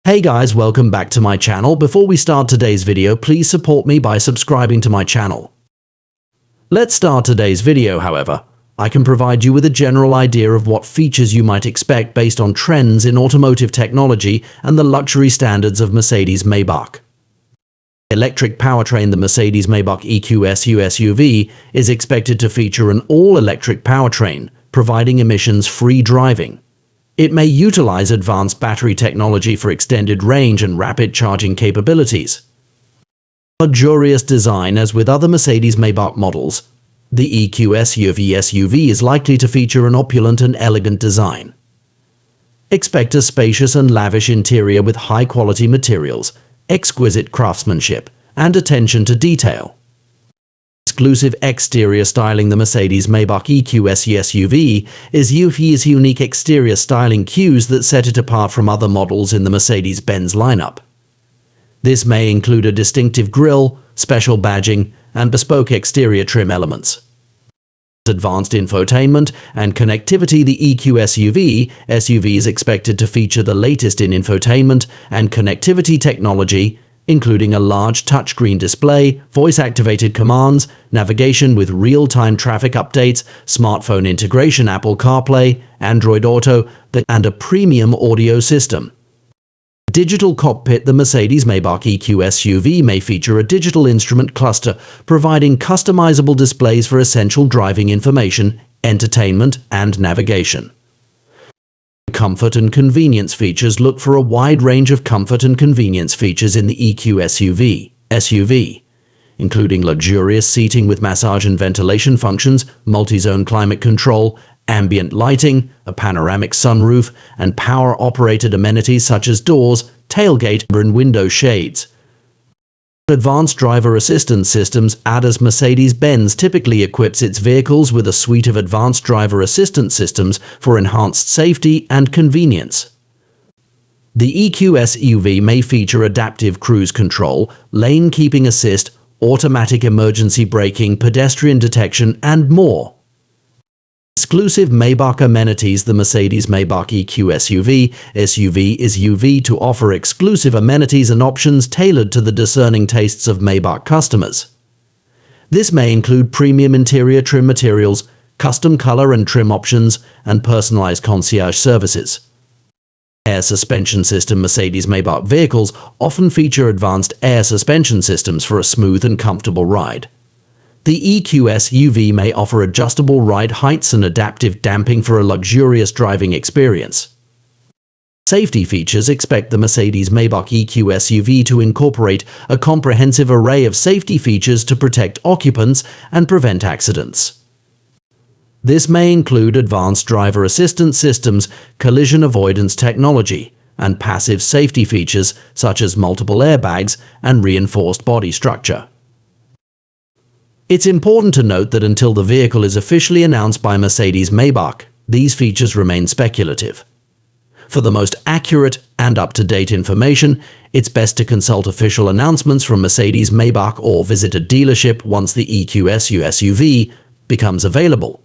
Hey guys, welcome back to my channel. Before we start today's video, please support me by subscribing to my channel. Let's start today's video, however. I can provide you with a general idea of what features you might expect based on trends in automotive technology and the luxury standards of Mercedes Maybach. Electric powertrain. The Mercedes Maybach EQS SUV is expected to feature an all-electric powertrain, providing emissions-free driving. It may utilize advanced battery technology for extended range and rapid charging capabilities. Luxurious design. As with other Mercedes Maybach models, the EQS SUV is likely to feature an opulent and elegant design. Expect a spacious and lavish interior with high-quality materials, exquisite craftsmanship, and attention to detail. Exclusive exterior styling. The Mercedes Maybach EQS SUV is UV's unique exterior styling cues that set it apart from other models in the Mercedes-Benz lineup. This may include a distinctive grille, special badging, and bespoke exterior trim elements. Advanced infotainment and connectivity. The EQS SUV is expected to feature the latest in infotainment and connectivity technology, including a large touchscreen display, voice-activated commands, navigation with real-time traffic updates, smartphone integration, Apple CarPlay, Android Auto, and a premium audio system. Digital cockpit. The Mercedes Maybach EQS SUV may feature a digital instrument cluster, providing customizable displays for essential driving information, entertainment, and navigation. Comfort and convenience features. Look for a wide range of comfort and convenience features in the EQS SUV, including luxurious seating with massage and ventilation functions, multi-zone climate control, ambient lighting, a panoramic sunroof, and power-operated amenities such as doors, tailgate, and window shades. Advanced driver assistance systems. As Mercedes-Benz typically equips its vehicles with a suite of advanced driver assistance systems for enhanced safety and convenience. The EQS SUV may feature adaptive cruise control, lane keeping assist, automatic emergency braking, pedestrian detection, and more. Exclusive Maybach amenities. The Mercedes Maybach EQS SUV is UV to offer exclusive amenities and options tailored to the discerning tastes of Maybach customers. This may include premium interior trim materials, custom color and trim options, and personalized concierge services. Air suspension system. Mercedes Maybach vehicles often feature advanced air suspension systems for a smooth and comfortable ride. The EQS SUV may offer adjustable ride heights and adaptive damping for a luxurious driving experience. Safety features. Expect the Mercedes Maybach EQS SUV to incorporate a comprehensive array of safety features to protect occupants and prevent accidents. This may include advanced driver assistance systems, collision avoidance technology, and passive safety features such as multiple airbags and reinforced body structure. It's important to note that until the vehicle is officially announced by Mercedes Maybach, these features remain speculative. For the most accurate and up-to-date information, it's best to consult official announcements from Mercedes Maybach or visit a dealership once the EQS SUV becomes available.